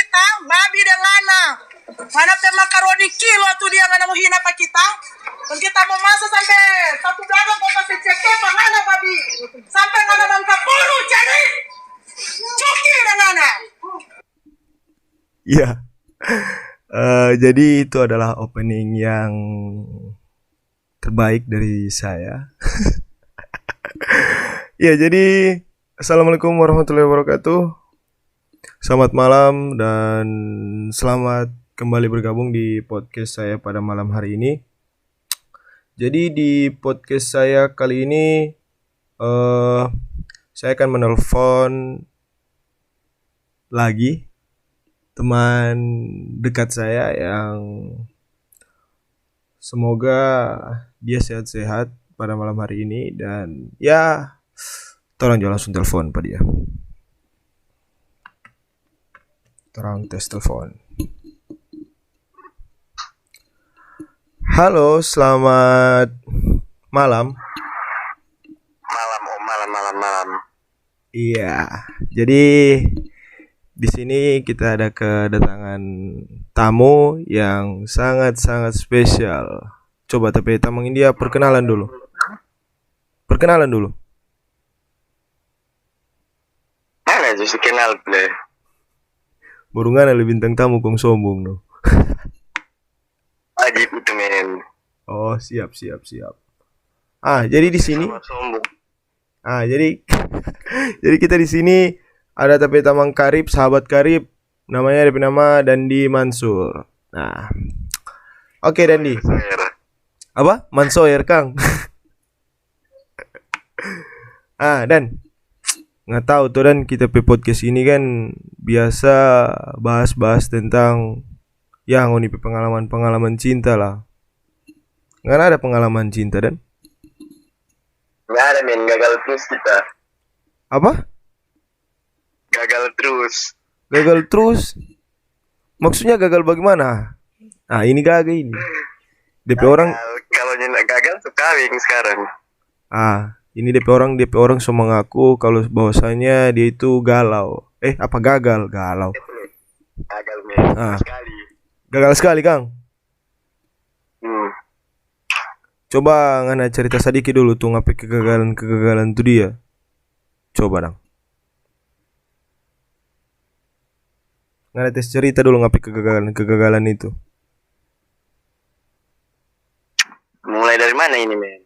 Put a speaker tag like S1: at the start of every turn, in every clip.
S1: kita, babi dan ngana. Mana teh makaroni kilo tuh dia ngana mau hina pak kita. Dan kita mau masak sampai satu gagang kok kasih cekek ngana babi. Sampai ngana bangka puluh jadi. Coki dan ngana.
S2: Iya. Jadi itu adalah opening yang terbaik dari saya. Ya, jadi assalamualaikum warahmatullahi wabarakatuh. Selamat malam dan selamat kembali bergabung di podcast saya pada malam hari ini. Jadi di podcast saya kali ini saya akan menelpon lagi teman dekat saya yang semoga dia sehat-sehat pada malam hari ini. Dan ya, tolong jangan langsung telepon pada dia. Terang tes telepon. Halo, selamat malam.
S3: Malam.
S2: Iya, jadi di sini kita ada kedatangan tamu yang sangat-sangat spesial. Coba tapi tamu India perkenalan dulu.
S3: Mana justru kenal ble.
S2: Burungan ada bintang tamu kong sombong no.
S3: Ajib itu men.
S2: Oh, siap. Jadi di sini.
S3: Sombong.
S2: Jadi jadi kita di sini ada tapi tamang karib, sahabat karib, namanya DP nama Dandi Mansur. Nah. Oke, Dandi. Apa? Mansoyer, Kang. Dan nggak tahu tuh, dan kita pe podcast ini kan biasa bahas-bahas tentang yang ini pengalaman cinta lah. Nggak ada pengalaman cinta, dan
S3: Nggak ada men, gagal terus kita.
S2: apa? Gagal terus. Maksudnya gagal bagaimana? Ini gagal ini. DP orang.
S3: Kalau nyendak gagal tuh kawin sekarang.
S2: Ini DP orang semua ngaku kalau bahwasanya dia itu galau. Gagal? Galau.
S3: Gagal men. Sekali.
S2: Gagal sekali, Kang. Coba ngana cerita sedikit dulu tuh ngapain kegagalan tuh dia. Coba dong. Ngana tes cerita dulu ngapain kegagalan itu.
S3: Mulai dari mana ini men?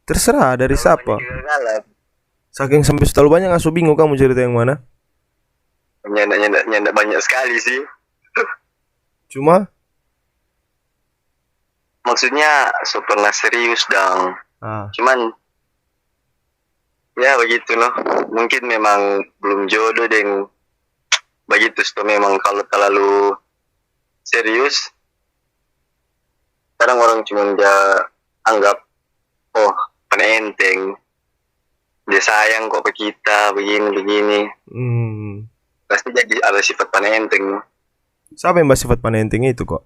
S2: Terserah dari siapa. Saking sampai terlalu banyak aku bingung kamu cerita yang mana.
S3: Nyandak banyak sekali sih.
S2: Cuma
S3: maksudnya pernah serius dong. Cuman ya begitu loh. Mungkin memang belum jodoh dan begitu tuh memang kalau terlalu serius. Kadang orang cuma dia anggap penenteng. Dia sayang kok ke kita begini. Pasti jadi ada sifat penenteng.
S2: Siapa yang sifat penenteng itu kok?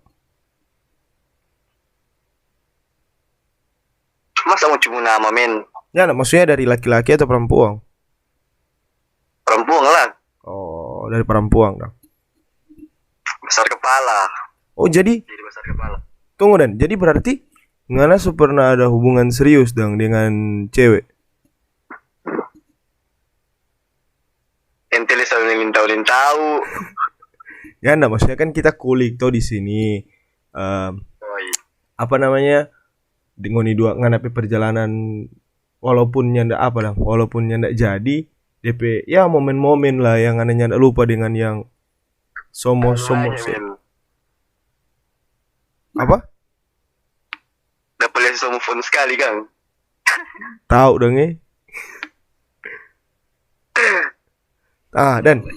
S3: Masa mau cuma nama men?
S2: Ya, maksudnya dari laki-laki atau perempuan?
S3: Perempuan lah.
S2: Oh, dari perempuan dong.
S3: Besar kepala.
S2: Oh, jadi
S3: besar kepala.
S2: Tunggu, dan jadi berarti Ngana pernah ada hubungan serius dong dengan cewek?
S3: Ente selalu lintau.
S2: Ya, maksudnya kan kita kulik tuh di sini. Apa namanya? Dengan dua ngana pe perjalanan walaupun nyanda jadi DP ya momen-momen lah yang ngana nyanda lupa dengan yang somo apa?
S3: Dapat lihat somo phone sekali Kang.
S2: Tahu dong dan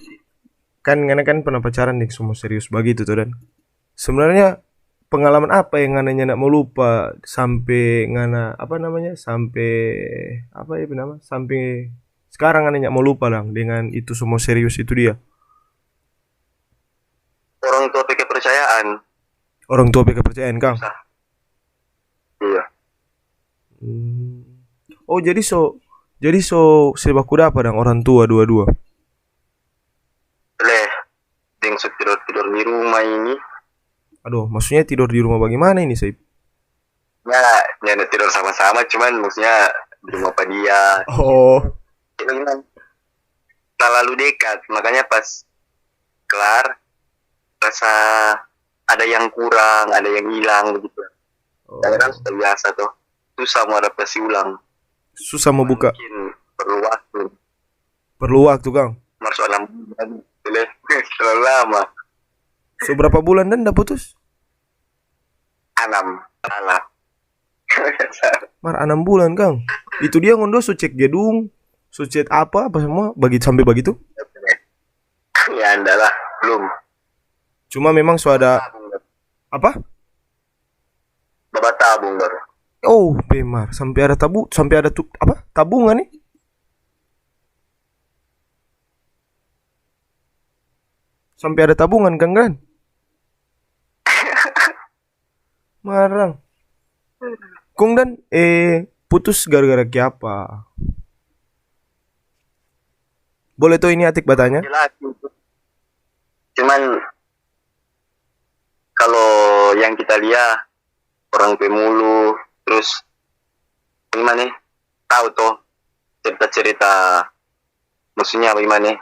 S2: kan ngana kan pernah pacaran nih somo serius begitu tuh, dan sebenarnya pengalaman apa yang ngana nyanda mau lupa sampai ngana sampai sekarang ngana nyanda mau lupa lang dengan itu semua serius itu dia.
S3: Orang tua
S2: kepercayaan Kang.
S3: Iya.
S2: Oh, jadi serba kuda apa dong orang tua dua-dua?
S3: yang tidur di rumah ini.
S2: Aduh, maksudnya tidur di rumah bagaimana ini, Saib?
S3: Ya, jangan tidur sama-sama, cuman maksudnya di rumah Pak dia.
S2: Oh.
S3: Terlalu dekat, makanya pas kelar rasa ada yang kurang, ada yang hilang begitu. Kadang sudah biasa tuh, susah mau adaptasi ulang.
S2: Susah mau buka.
S3: Mungkin perlu waktu.
S2: Perlu waktu, Kang.
S3: Masuk 6 bulan, terlalu lama.
S2: Seberapa bulan dan udah putus?
S3: 6, salah.
S2: 6 bulan, Kang. Itu dia ngondo cek gedung, cek apa semua sampai begitu?
S3: Ya enggak lah, belum.
S2: Cuma memang ada apa?
S3: Babat tabung baru.
S2: Oh, Bemar, sampai ada tabungan nih? Sampai ada tabungan, Kang Gran? Marang. Kung dan putus gara-gara apa? Boleh tuh ini Atik bertanya?
S3: Cuman kalau yang kita lihat orang pemulu terus gimana? Tahu tuh cerita-cerita maksudnya bagaimana?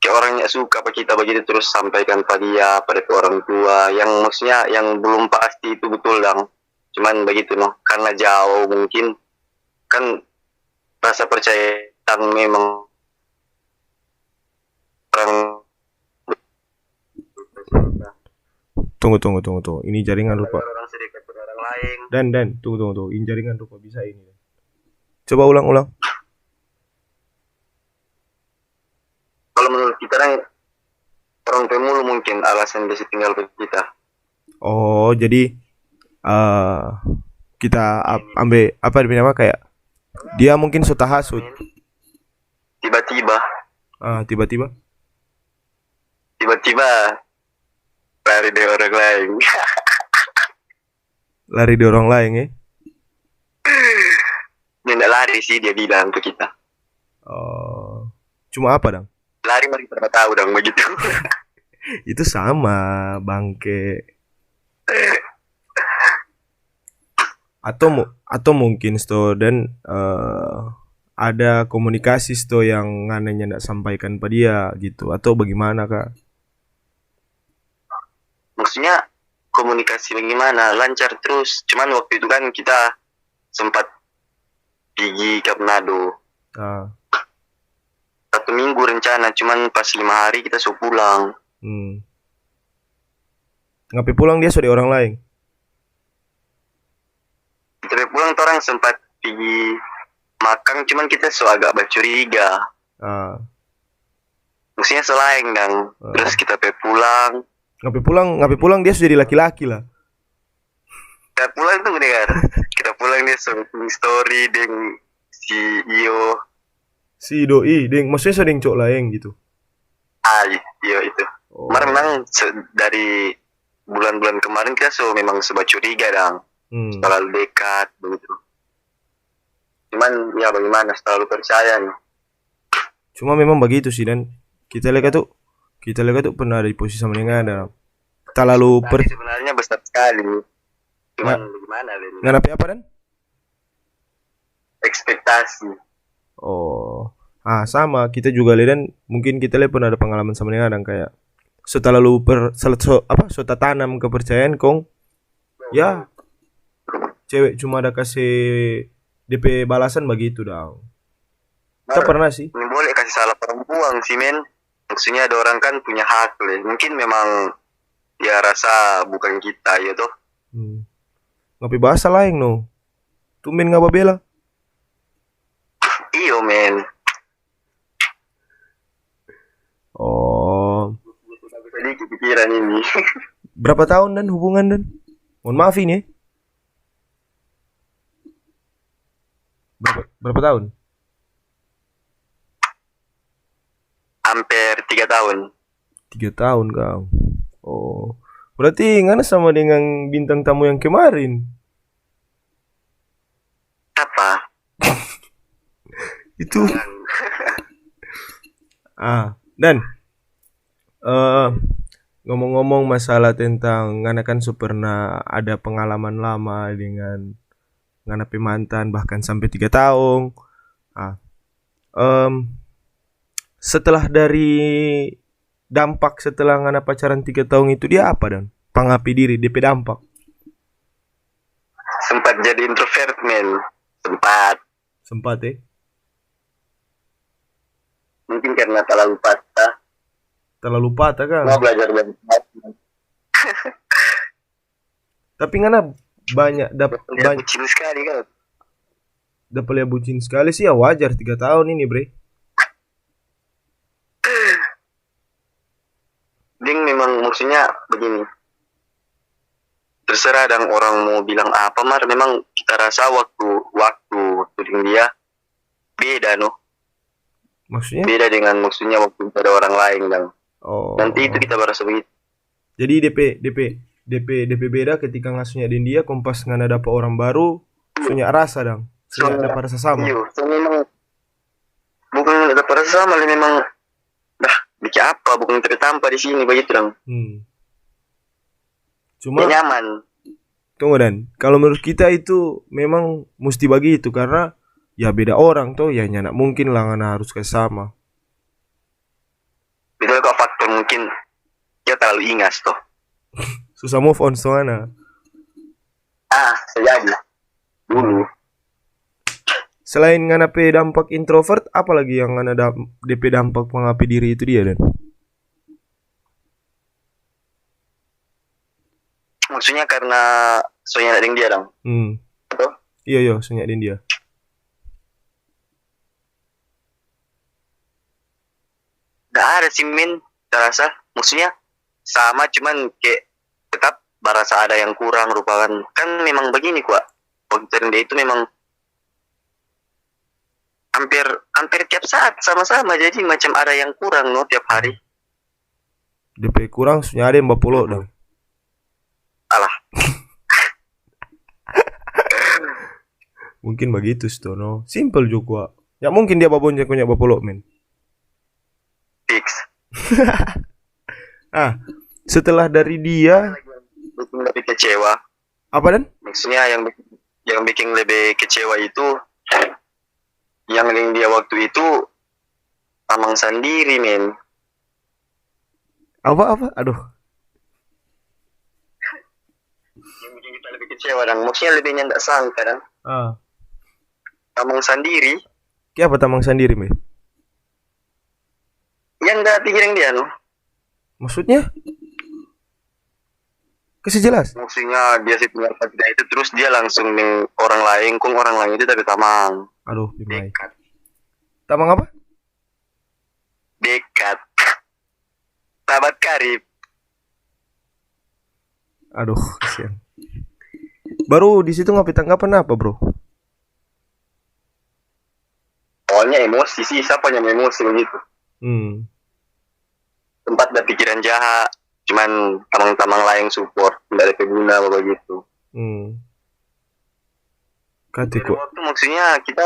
S3: Kayak orangnya suka apa kita begitu terus sampaikan pada dia, pada orang tua yang maksudnya yang belum pasti itu betul dong. Cuman begitu noh, karena jauh mungkin kan rasa percaya tentang memang orang.
S2: Tunggu. Ini jaringan lupa.
S3: Orang sedikit orang lain.
S2: Dan tunggu. Ini jaringan lupa bisa ini. Coba ulang.
S3: Kalau menurut kita orang pemulu mungkin alasan dia tinggal ke kita.
S2: Oh, jadi kita ambil apa namanya kayak dia mungkin sudah hasut.
S3: Tiba-tiba lari dari orang lain.
S2: Lari dari orang lain ya?
S3: Dia tidak lari sih, dia bilang ke kita.
S2: Oh, cuma apa dong?
S3: Lari mari kita tahu dong begitu.
S2: Itu sama bangke. Atau mungkin dan ada komunikasi yang anehnya nggak sampaikan pada dia gitu atau bagaimana Kak?
S3: Maksudnya komunikasi bagaimana? Lancar terus. Cuman waktu itu kan kita sempat pergi ke Manado. 1 minggu rencana, cuman pas 5 hari kita suruh pulang.
S2: Ngapain pulang dia sudah orang lain?
S3: Kita pulang orang sempat pergi makan, cuman kita agak bercuriga. Maksudnya selain dong. Terus kita pulang.
S2: Ngapain pulang dia sudah jadi laki-laki lah.
S3: Kita pulang tuh dengar. Kita pulang dia story dengan si Iyo.
S2: Si doi, maksudnya sedang cok lain gitu.
S3: Iya itu. Kemarin memang dari bulan-bulan kemarin kita memang sebab curiga dong. Terlalu dekat begitu. Cuman ya bagaimana, selalu percaya nih.
S2: Cuma memang begitu sih, dan kita lihat tuh pernah ada di posisi sama dengan ada. Terlalu
S3: sebenarnya besar sekali. Cuman bagaimana ini?
S2: Nganapi apa dan?
S3: Ekspektasi.
S2: Oh, sama kita juga lihat, dan mungkin kita lihat pernah ada pengalaman sama dengan kayak setelah lu sudah tanam kepercayaan kong, ya cewek cuma ada kasih DP balasan begitu dong. Kita pernah sih.
S3: Ini boleh kasih salah perempuan sih men. Maksudnya ada orang kan punya hak le. Mungkin memang dia rasa bukan kita ya toh.
S2: Ngapain bahasa lain no? Tumben ngapa bela?
S3: Iyo men.
S2: Oh.
S3: Sedikit pikiran ini.
S2: Berapa tahun dan hubungan dan? Mohon maaf ini. Berapa tahun?
S3: Hampir 3 tahun.
S2: 3 tahun kau. Oh. Berarti ngana sama dengan bintang tamu yang kemarin.
S3: Apa?
S2: Itu. Dan eh ngomong-ngomong masalah tentang ngana kan so pernah ada pengalaman lama dengan ngana pe mantan bahkan sampai 3 tahun. Ah, em, setelah dari dampak setelah ngana pacaran 3 tahun itu dia apa dan? Pangapi diri, DP dampak.
S3: Sempat jadi introvert men, sempat.
S2: Sempat
S3: Mungkin karena terlalu patah,
S2: terlalu patah kan.
S3: mau belajar banyak.
S2: Tapi ngana banyak
S3: Dia
S2: banyak
S3: bucin sekali kan.
S2: dapat lihat bucin sekali sih ya wajar 3 tahun ini bre.
S3: Ding memang maksudnya begini. Terserah dan orang mau bilang apa mar, memang kita rasa waktu dengan dia beda no.
S2: Maksudnya?
S3: Beda dengan maksudnya waktu ada orang lain dan
S2: Oh.
S3: nanti itu kita merasa begitu.
S2: Jadi DP beda ketika ngasuhnya di dia kompas ngana dapat orang baru, sunya rasa dong. Sunya dapat rasa sama.
S3: Iya, so memang bukan ada rasa sama, memang dah bikin apa, bukan tertampa di sini begitu dong.
S2: Cuma
S3: Ya, nyaman.
S2: tunggu dan kalau menurut kita itu memang mesti begitu karena ya beda orang tuh ya nyana mungkin lah ngana harus kayak sama.
S3: Itu kok faktor mungkin dia terlalu ingas toh.
S2: Susah move on soalnya.
S3: Sejadi dulu.
S2: Selain ngana pe dampak introvert, apalagi yang ngana DP dampak mengapi diri itu dia dan?
S3: Maksudnya karena soalnya ada yang dia dong. Betul?
S2: Iya soalnya di dia.
S3: Gak ada sih min, terasa. Maksudnya sama, cuman kayak tetap berasa ada yang kurang rupakan. Kan memang begini kuat. Waktu dia itu memang hampir tiap saat sama-sama, jadi macam ada yang kurang no tiap hari.
S2: DP kurang soalnya ada yang bapolo dong.
S3: Alah.
S2: Mungkin begitu stono. Simple juga. Ya mungkin dia babonnya punya bapolo men.
S3: Fix.
S2: Setelah dari dia
S3: Bikin lebih kecewa.
S2: apa dan?
S3: Maksudnya yang bikin lebih kecewa itu yang dia waktu itu Amang sendiri men.
S2: Apa? Aduh.
S3: Yang bikin kita lebih kecewa dan maksudnya lebih nyendak sangka dan Amang sendiri
S2: Kayak apa tamang sendiri men?
S3: yang dah pikirin dia no.
S2: Maksudnya? Kasih jelas.
S3: Maksudnya dia si punya dia itu terus dia langsung dengan orang lain, kong orang lain itu tapi tamang
S2: Aduh, Pimai.
S3: dekat.
S2: Tamang apa?
S3: Dekat. Sahabat karib.
S2: Aduh, kasihan. Baru di situ ngapain tanggapan apa, bro?
S3: Soalnya emosi sih, siapa yang emosi begitu. Tempat ada pikiran jahat, cuman tamang-tamang lain support, tidak ada pengguna begitu.
S2: Kati kok.
S3: Waktu maksudnya kita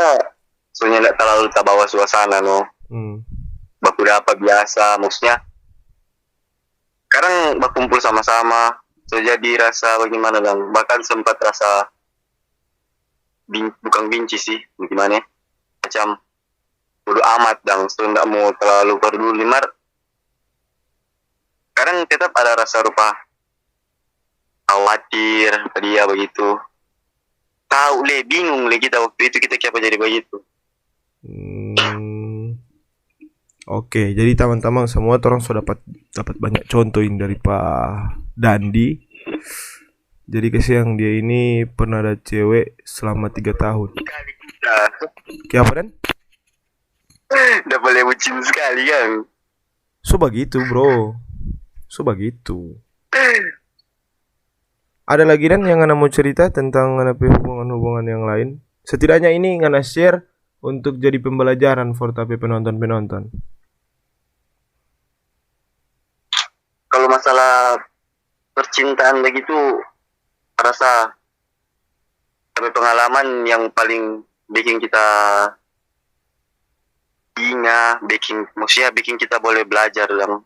S3: soalnya tidak terlalu terbawa suasana no. Baku apa biasa, maksudnya sekarang berkumpul sama-sama, so jadi rasa bagaimana bang, bahkan sempat rasa bukan benci sih, gimana? Macam bodo amat dang, so tidak mau terlalu peduli mar. Sekarang tetap ada rasa rupa khawatir dia begitu. Tahu le, bingung le kita waktu itu kita kenapa jadi begitu.
S2: Oke, jadi teman-teman semua orang sudah dapat banyak contohin dari Pak Dandi. Jadi kesiang dia ini pernah ada cewek selama 3 tahun. Kayak apa dan?
S3: Udah boleh bucin sekali kan.
S2: So begitu bro. So begitu. Ada lagi dan yang Anda mau cerita tentang hubungan-hubungan yang lain? Setidaknya ini Anda share untuk jadi pembelajaran for tapi penonton-penonton.
S3: Kalau masalah percintaan begitu, rasa tapi pengalaman yang paling bikin kita ingat, maksudnya bikin kita boleh belajar yang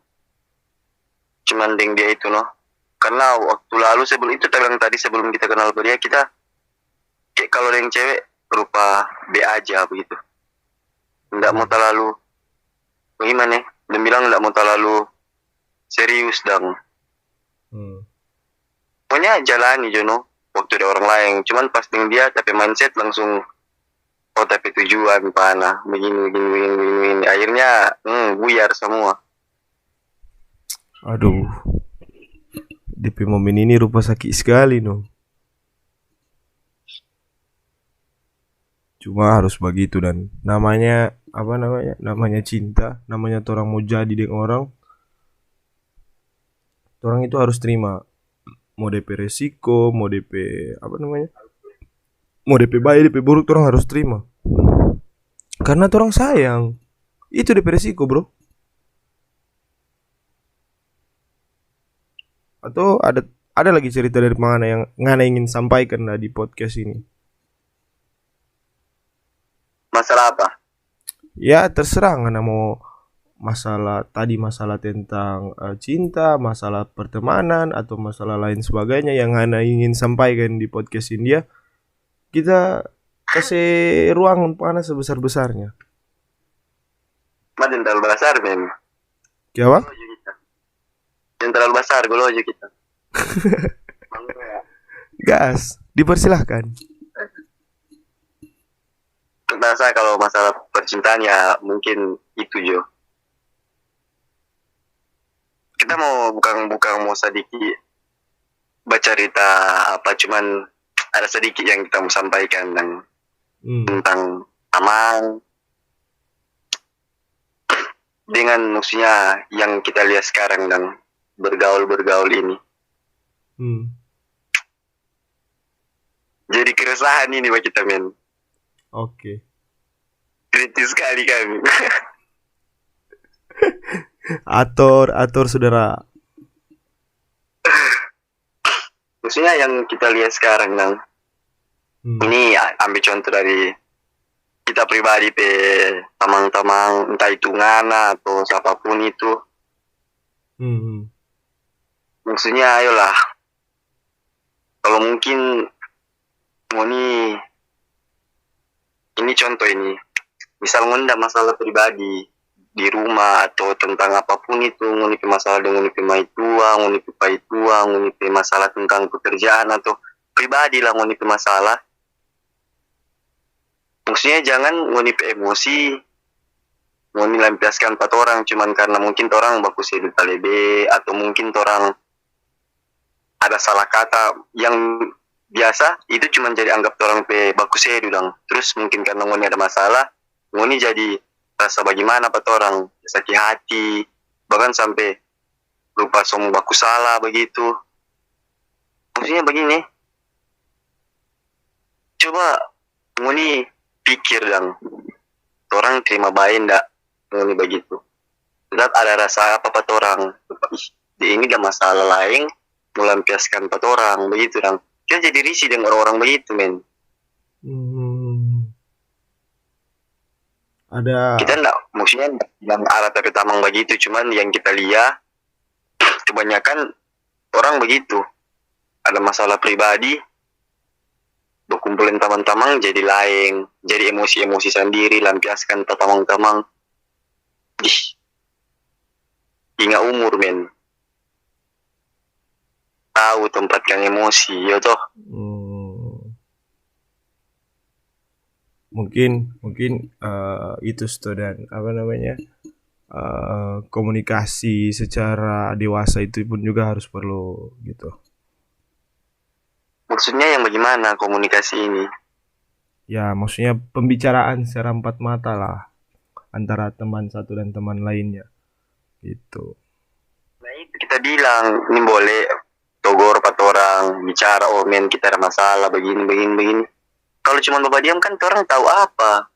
S3: cuman deng dia itu noh. Karena waktu lalu sebelum itu bilang tadi sebelum kita kenal dia kita kayak kalau yang cewek berupa B aja begitu. Nggak mau terlalu gimana? Dia bilang nggak mau terlalu serius dong. Pokoknya jalani Jono. Waktu ada orang lain, cuman pas dengan dia tapi mindset langsung oh tapi tujuan panah begini. Akhirnya buyar semua.
S2: Aduh, DP momen ini rupa sakit sekali no. Cuma harus begitu dan namanya apa namanya? Namanya cinta, namanya orang mau jadi dengan orang. Orang itu harus terima. Mau DP resiko, mau DP apa namanya? Mau DP baik, DP buruk orang harus terima. Karena orang sayang. Itu DP resiko, bro. Atau ada lagi cerita dari mana yang Ngana ingin sampaikan di podcast ini?
S3: Masalah apa?
S2: Ya terserah Ngana mau masalah tentang cinta, masalah pertemanan atau masalah lain sebagainya yang Ngana ingin sampaikan di podcast ini ya. Kita kasih ruang panas sebesar-besarnya.
S3: Maden terlalu besar men.
S2: Jawab?
S3: Yang terlalu besar golo aja kita.
S2: Gas, dipersilahkan.
S3: Rasa kalau masalah percintaan ya mungkin itu Jo. Kita mau bukan mau sedikit baca cerita apa cuman ada sedikit yang kita mau sampaikan tentang aman dengan maksudnya yang kita lihat sekarang dan bergaul ini. Jadi keresahan ini bagi kita men.
S2: Oke.
S3: Kritis sekali kami.
S2: Atur saudara.
S3: Maksudnya yang kita lihat sekarang ini ambil contoh dari kita pribadi tamang-tamang entah itu Ngana atau siapapun itu. Maksudnya ayolah kalau mungkin ini contoh ini misal ngonda masalah pribadi di rumah atau tentang apapun itu ngoni masalah dengan ngoni tua ngoni masalah tentang pekerjaan atau pribadi lah ngoni masalah maksudnya jangan ngoni emosi ngoni lampiaskan empat orang cuman karena mungkin orang bagus hidup talebe atau mungkin orang ada salah kata yang biasa itu cuma jadi anggap orang bagus hidup terus mungkin karena ngoni ada masalah ngoni jadi rasa bagaimana orang sakit hati bahkan sampai lupa semua baku salah begitu. Maksudnya begini, coba ngoni pikir orang terima baik ndak ngoni begitu tetap ada rasa apa orang ini ada masalah lain melampiaskan orang begitu kita jadi risih dengan orang-orang begitu men.
S2: Ada
S3: kita enggak maksudnya yang arah tapi tamang begitu cuman yang kita lihat kebanyakan orang begitu ada masalah pribadi berkumpulin tamang-tamang jadi lain jadi emosi sendiri lampiaskan tamang-tamang hingga umur men tahu tempatkan emosi ya toh.
S2: Mungkin itu dan apa namanya komunikasi secara dewasa itu pun juga harus perlu gitu.
S3: Maksudnya yang bagaimana komunikasi ini?
S2: Ya maksudnya pembicaraan secara empat mata lah antara teman satu dan teman lainnya gitu.
S3: Nah itu kita bilang ini boleh togor orang bicara men kita ada masalah begini. Kalau cuma bapak diam kan orang tahu apa.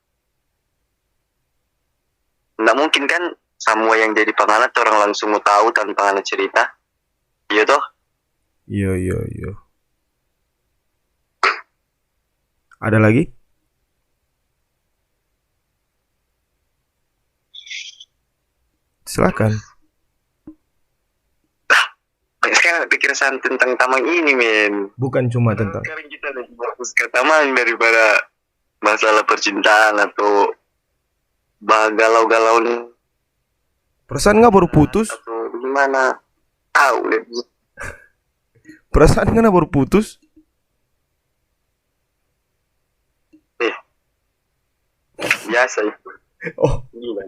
S3: Nggak mungkin kan semua yang jadi pengalat orang langsung mau tahu tanpa ada cerita. Iya toh?
S2: Iya. Ada lagi? Silakan.
S3: keresahan tentang Tamang ini, men.
S2: Bukan cuma tentang.
S3: Sekarang kita lebih fokus ke Tamang daripada masalah percintaan atau galau-galau nih.
S2: Perasaan nggak baru putus?
S3: Atau gimana? Tahu lebih.
S2: Perasaan nggak baru putus?
S3: Biasa itu.
S2: Oh,
S3: Gila.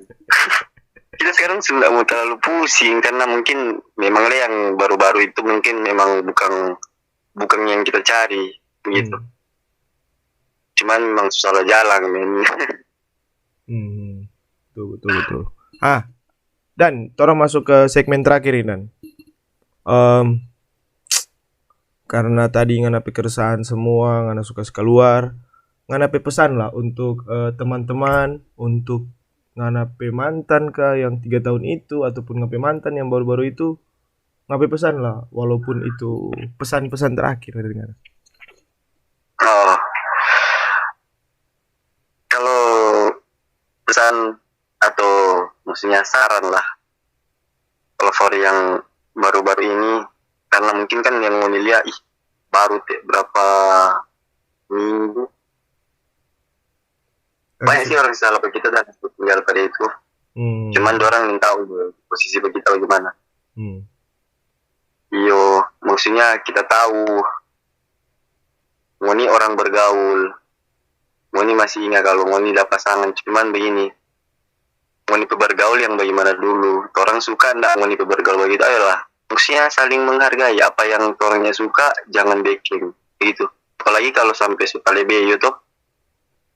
S3: Kita sekarang sudah mau terlalu pusing karena mungkin memang yang baru-baru itu mungkin memang bukan yang kita cari begitu. Cuman memang susah jalan, men.
S2: Betul. Dan orang masuk ke segmen terakhir ini, Dan. Karena tadi nganapi keresahan semua, ngana suka keluar, nganapi pesan lah untuk teman-teman, untuk nganapi mantan kah yang 3 tahun itu, ataupun ngapi mantan yang baru-baru itu, ngapi pesan lah, walaupun itu pesan-pesan terakhir dari ngana.
S3: Oh. Kalau pesan atau maksudnya saran lah, kalau for yang baru-baru ini, karena mungkin kan yang mau lihat baru berapa minggu, banyak sih orang salah pada kita dan tinggal pada itu. Cuman orang ingin tahu posisi kita bagaimana. Iyo, maksudnya kita tahu Ngoni orang bergaul, Ngoni masih ingat kalau Ngoni ada pasangan. Cuman begini, Ngoni bergaul yang bagaimana dulu. Orang suka ndak Ngoni bergaul begitu, ayolah. Maksudnya saling menghargai, apa yang orangnya suka jangan backing gitu. Apalagi kalau sampai suka lebih itu,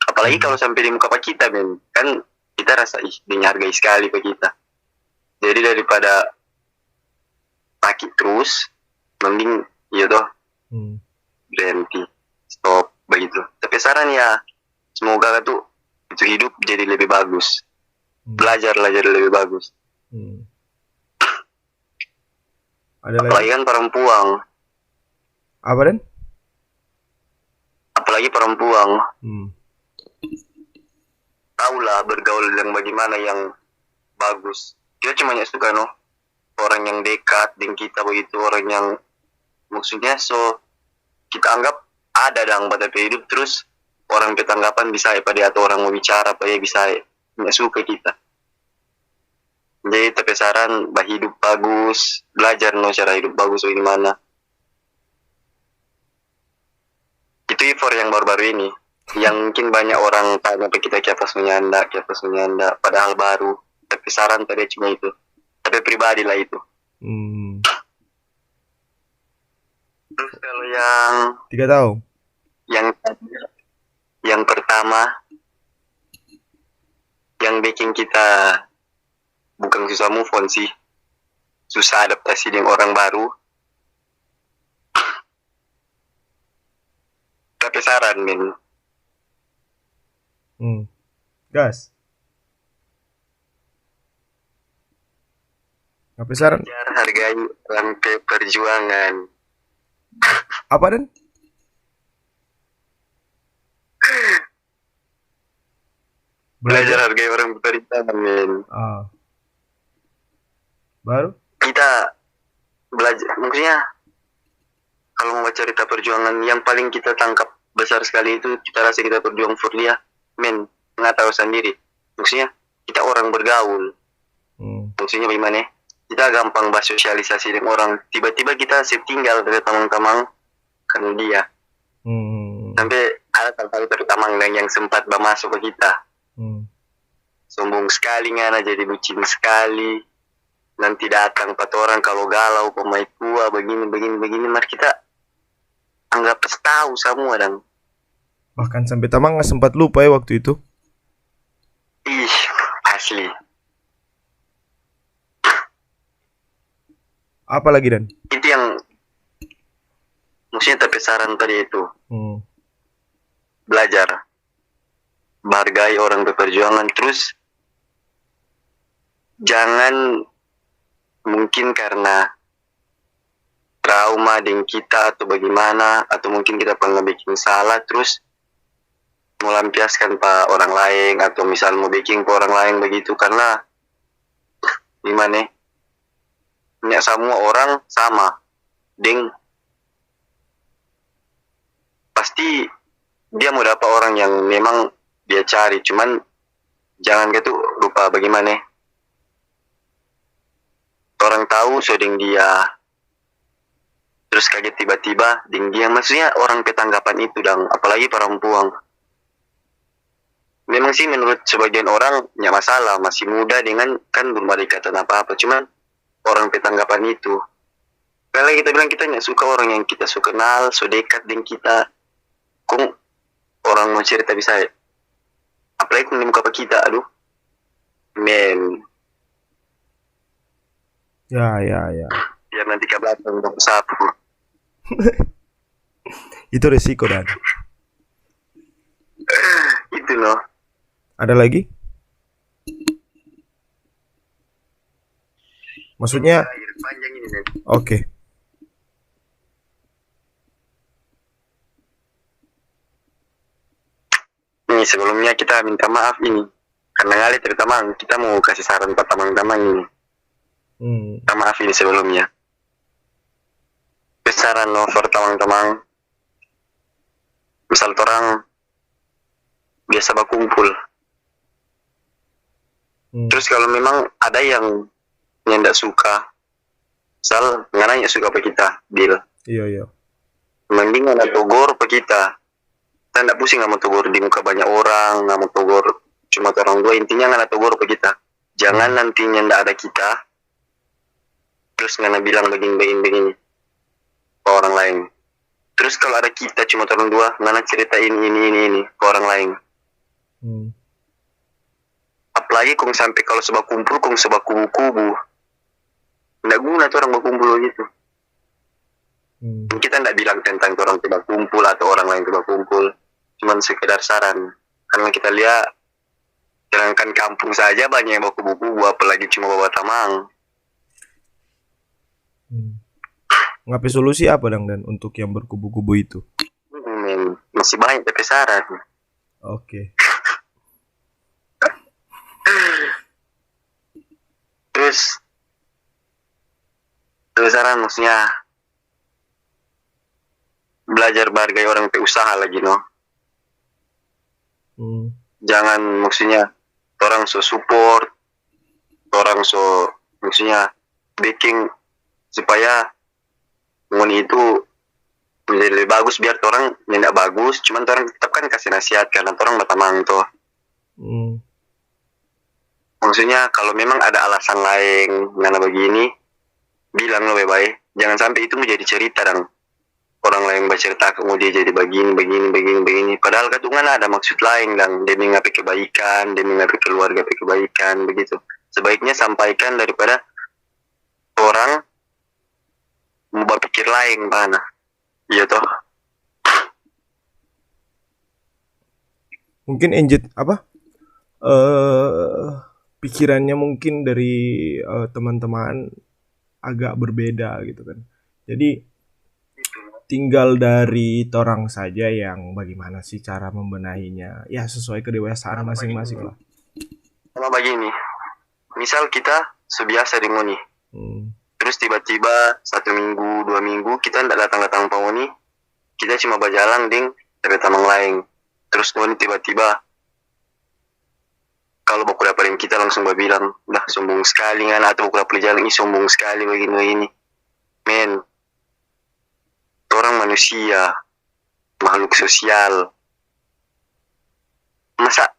S3: apalagi kalau sampai di muka pak kita, men, kan kita rasa dihargai sekali pak kita. Jadi daripada sakit terus, mending berhenti, stop begitu. Tapi saran ya, semoga tuh itu hidup jadi lebih bagus, belajar jadi lebih bagus.
S2: Ada
S3: apalagi
S2: lagi?
S3: Kan perempuan.
S2: Apa, Den?
S3: Apalagi perempuan. Tahulah bergaul yang bagaimana yang bagus. Kita cuma suka orang yang dekat dengan kita begitu, orang yang maksudnya kita anggap ada dalam pada hidup, terus orang ketanggapan bisa pada atau orang mau bicara pada bisa nggak suka kita. Jadi tapi saran hidup bagus, belajar cara hidup bagus bagaimana. Itu for yang baru-baru ini. Yang mungkin banyak orang tanya ke kita kiapas menyanda, padahal baru. Tapi saran tadi cuma itu. Tapi pribadi lah itu. Terus kalau yang
S2: 3 tahun.
S3: Yang pertama, yang bikin kita bukan susah move on sih, susah adaptasi dengan orang baru. Tapi saran, men.
S2: Gas. Apa saran?
S3: Hargai rantai perjuangan.
S2: Apa, Den?
S3: Belajar hargai orang perjuangan, men.
S2: Baru?
S3: Kita belajar, maksudnya kalau mau cerita perjuangan yang paling kita tangkap besar sekali itu kita rasa kita berjuang for dia, men, nggak tahu sendiri. Maksudnya kita orang bergaul, maksudnya bagaimana? Kita gampang bersosialisasi dengan orang. Tiba-tiba kita tinggal dari teman-teman karena dia. Sampai ada hal-hal terutama yang sempat masuk ke kita. Sombong sekali ngana, jadi bucin sekali. Nanti datang 4 orang kalau galau pemain tua begini. Mari kita anggap tahu semua dan
S2: bahkan sampai Tamang nggak sempat lupa ya waktu itu.
S3: Asli.
S2: Apa lagi, Dan?
S3: Itu yang maksudnya tapi saran tadi itu. Belajar menghargai orang berperjuangan, terus jangan mungkin karena trauma dengan kita atau bagaimana, atau mungkin kita pernah bikin salah terus melampiaskan ke orang lain, atau misal mau bikin ke orang lain begitu, karena gimana, nggak semua orang sama. deng pasti dia mau dapat orang yang memang dia cari, cuman jangan gitu lupa bagaimana orang tahu so deng dia, terus kaget tiba-tiba deng dia, maksudnya orang petanggapan itu dan apalagi perempuan. Memang sih menurut sebagian orang nggak masalah, masih muda dengan kan belum ada ikatan apa-apa, cuman orang petanggapan itu. Kalau kita bilang kita nggak suka orang yang kita suka kenal, so dekat dengan kita, kok orang mau cerita bisa, apalagi kung di muka kita, aduh, men,
S2: Ya.
S3: biar nanti ke belakang mau sapu.
S2: Itu resiko dan.
S3: Itu loh.
S2: Ada lagi? Maksudnya,
S3: Air panjang ini nih.
S2: oke.
S3: Ini sebelumnya kita minta maaf ini, karena ngali terutama kita mau kasih saran buat teman-teman ini. Minta maaf ini sebelumnya. Saran lo for teman-teman, misal orang biasa berkumpul, terus kalau memang ada yang tidak suka, misal nggak suka apa kita, deal,
S2: Iya.
S3: mending nggak tegur apa kita nggak pusing nggak mau tegur di muka banyak orang, nggak mau tegur cuma orang dua, intinya nggak tegur apa kita, jangan nantinya nggak ada kita, terus nggak bilang begini ke orang lain. Terus kalau ada kita cuma orang dua, nggak ceritain ini ke orang lain. Apalagi kong sampai kalau sebab kumpul, kong sebab kubu-kubu, nggak guna tuh orang berkumpul gitu. Kita nggak bilang tentang orang tidak kumpul atau orang lain tidak kumpul, cuman sekedar saran. Karena kita lihat, sedangkan kampung saja banyak yang berkubu-kubu, apalagi cuma bawa tamang.
S2: Ngapain solusi apa dan untuk yang berkubu-kubu itu?
S3: Masih banyak tapi saran.
S2: Oke.
S3: Terus saran maksudnya belajar bargai orang usaha lagi no. Jangan maksudnya orang so support, orang so maksudnya baking supaya ngoni itu menjadi lebih bagus, biar orang tidak bagus, cuman orang tetap kan kasih nasihat karena orang bertamang tuh. Maksudnya kalau memang ada alasan lain karena begini, bilang lo baik, jangan sampai itu menjadi cerita dan orang lain bercerita kamu dia jadi begini. Padahal katungan ada maksud lain dan demi ngapain kebaikan, demi ngapain keluarga kebaikan begitu. Sebaiknya sampaikan daripada orang mau berpikir lain mana. Iya toh.
S2: Mungkin enjet apa? Pikirannya mungkin dari teman-teman agak berbeda gitu kan. Jadi tinggal dari torang saja yang bagaimana sih cara membenahinya. Ya sesuai kedewasaan masing-masing lah.
S3: Sama begini. Misal kita sebiasa di ngoni. Terus tiba-tiba 1 minggu, 2 minggu kita tidak datang-datang ke ngoni. Kita cuma berjalan ding dari tamang lain. Terus ngoni tiba-tiba kalau baku dapatin kita langsung bilang, dah sombong sekali kan, atau baku dapat jalan ini sombong sekali begini. Men, orang manusia, makhluk sosial. Masa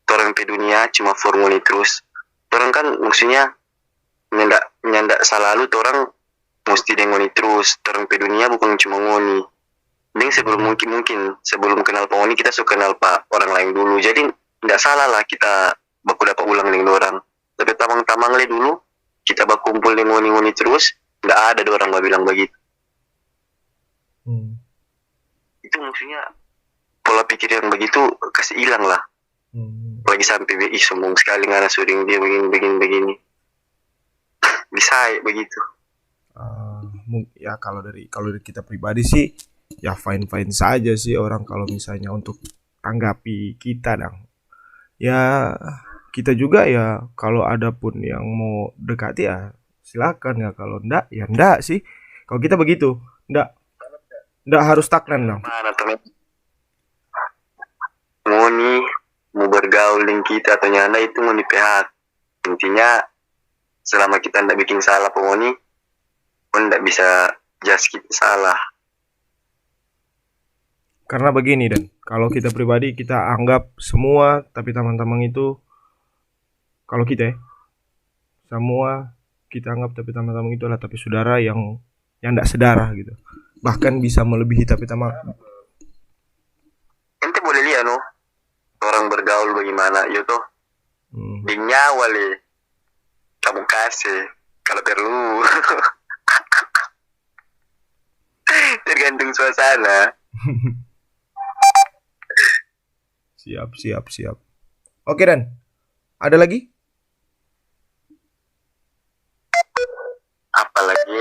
S3: orang ke dunia cuma formuli terus. Orang kan maksudnya nyandak selalu orang mesti ngoni terus. Orang ke dunia bukan cuma ngoni. Ding sebelum mungkin sebelum kenal pengoni kita suka kenal pak orang lain dulu. Jadi tidak salah lah kita baku dapat ulang dengan orang. Tapi tamang-tamang le dulu kita berkumpul dengan ngoni terus, tidak ada orang bilang begitu. Itu maksudnya pola pikir yang begitu kasih hilang lah. Lagi sampai BI sombong sekali karena suring dia begini. Bisa begitu.
S2: Ya kalau dari kita pribadi sih ya fine saja sih orang kalau misalnya untuk tanggapi kita dong. Ya kita juga ya kalau ada pun yang mau dekati ya silakan, ya kalau enggak ya enggak sih. Kalau kita begitu, ndak harus stagnan dong.
S3: Mana tuh men? Mau nih mau bergaul dengan kita atau nyanda itu mau di PH. Intinya selama kita ndak bikin salah pengoni pun ndak bisa judge kita salah.
S2: Karena begini dan kalau kita pribadi kita anggap semua, tapi teman-teman itu kalau kita semua kita anggap tapi teman-teman itu adalah tapi saudara yang ndak sedarah gitu. Bahkan bisa melebihi tapi teman.
S3: Ente boleh lihat no orang bergaul bagaimana ya toh. Di nyawa le kamu kasih kalau perlu. Tergantung suasana.
S2: Siap. Oke Dan, ada lagi?
S3: Apa lagi?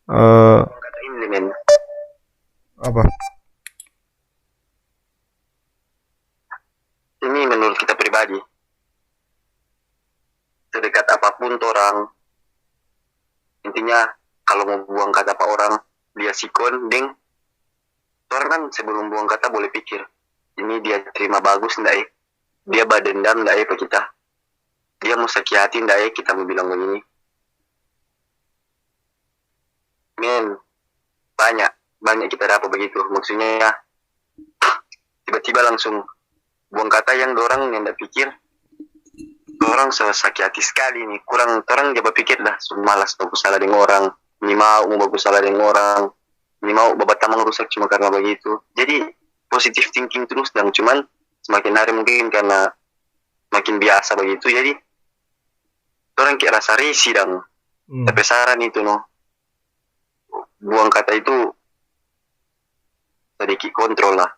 S3: Kata ini men.
S2: Apa?
S3: Ini menurut kita pribadi. Sedekat apapun orang, intinya kalau mau buang kata apa orang, dia sikon, ding. Orang kan sebelum buang kata boleh pikir, ini dia terima bagus ndak ya? Dia badendam ndak ya ke kita? Dia mau sakit hati ndak ya kita mau bilang begini? Men, banyak kita dapat begitu. Maksudnya ya, tiba-tiba langsung buang kata yang dorang yang ndak pikir. Orang sakit hati sekali nih. Kurang orang dia berpikir dah, malas bagus salah dengan orang. Ini mau bagus salah dengan orang. Ini mau babat tamang rusak cuma karena begitu. Jadi positive thinking terus dan cuman semakin hari mungkin karena makin biasa begitu. Jadi orang kayak rasa risih dan tapi saran itu no. Buang kata itu sedikit kontrol lah.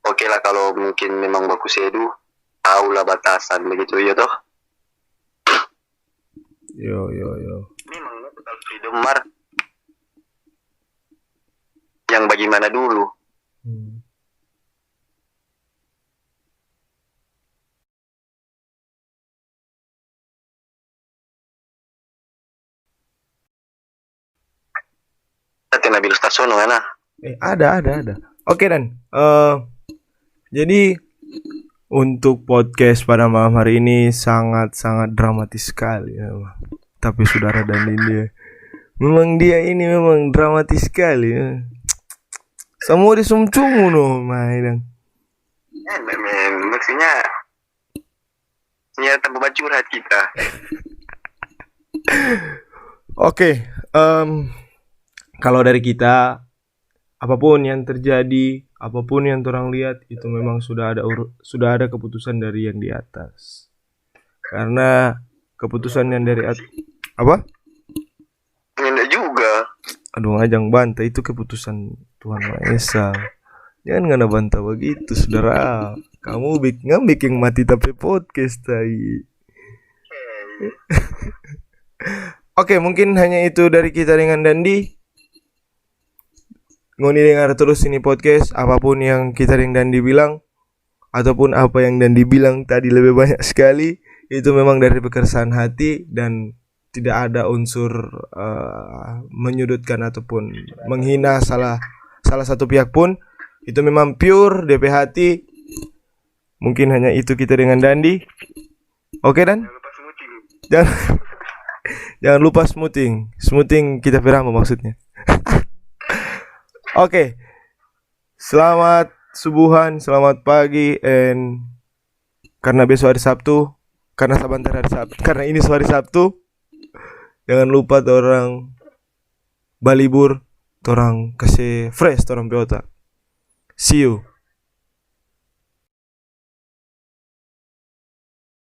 S3: Oke lah kalau mungkin memang bagus edu, tahu lah batasan begitu ya toh.
S2: Yo.
S3: Memang total freedom mar. Yang bagaimana dulu? Tati Nabil Stasono mana?
S2: Ada. Oke Dan, jadi untuk podcast pada malam hari ini sangat dramatis sekali ya. Tapi saudara dan dia memang dramatis sekali ya. Semua disumcungu no main.
S3: Men, maksudnya nyata curhat kita.
S2: Oke, kalau dari kita apapun yang terjadi, apapun yang orang lihat itu memang sudah ada keputusan dari yang di atas. Karena keputusan yang dari atas apa?
S3: Enggak juga.
S2: Aduh ngajang bantah itu keputusan Tuhan Maha Esa. Jangan ngana bantah begitu saudara. Kamu bikin mati tapi podcast tai. Oke, mungkin hanya itu dari kita dengan Dandi. Ngoni dengar terus ini podcast, apapun yang kita dengan Dandi bilang ataupun apa yang Dandi bilang tadi lebih banyak sekali, itu memang dari keresahan hati dan tidak ada unsur menyudutkan ataupun menghina salah satu pihak pun. Itu memang pure DP hati. Mungkin hanya itu kita dengan Dandi. Oke Dan? Jangan lupa smoothing. Smoothing kita pirama maksudnya. Oke. Selamat subuhan, selamat pagi, and karena besok hari Sabtu, karena sebentar hari Sabtu, karena ini hari Sabtu, jangan lupa orang balibur, orang kasih fresh, orang biota. See you.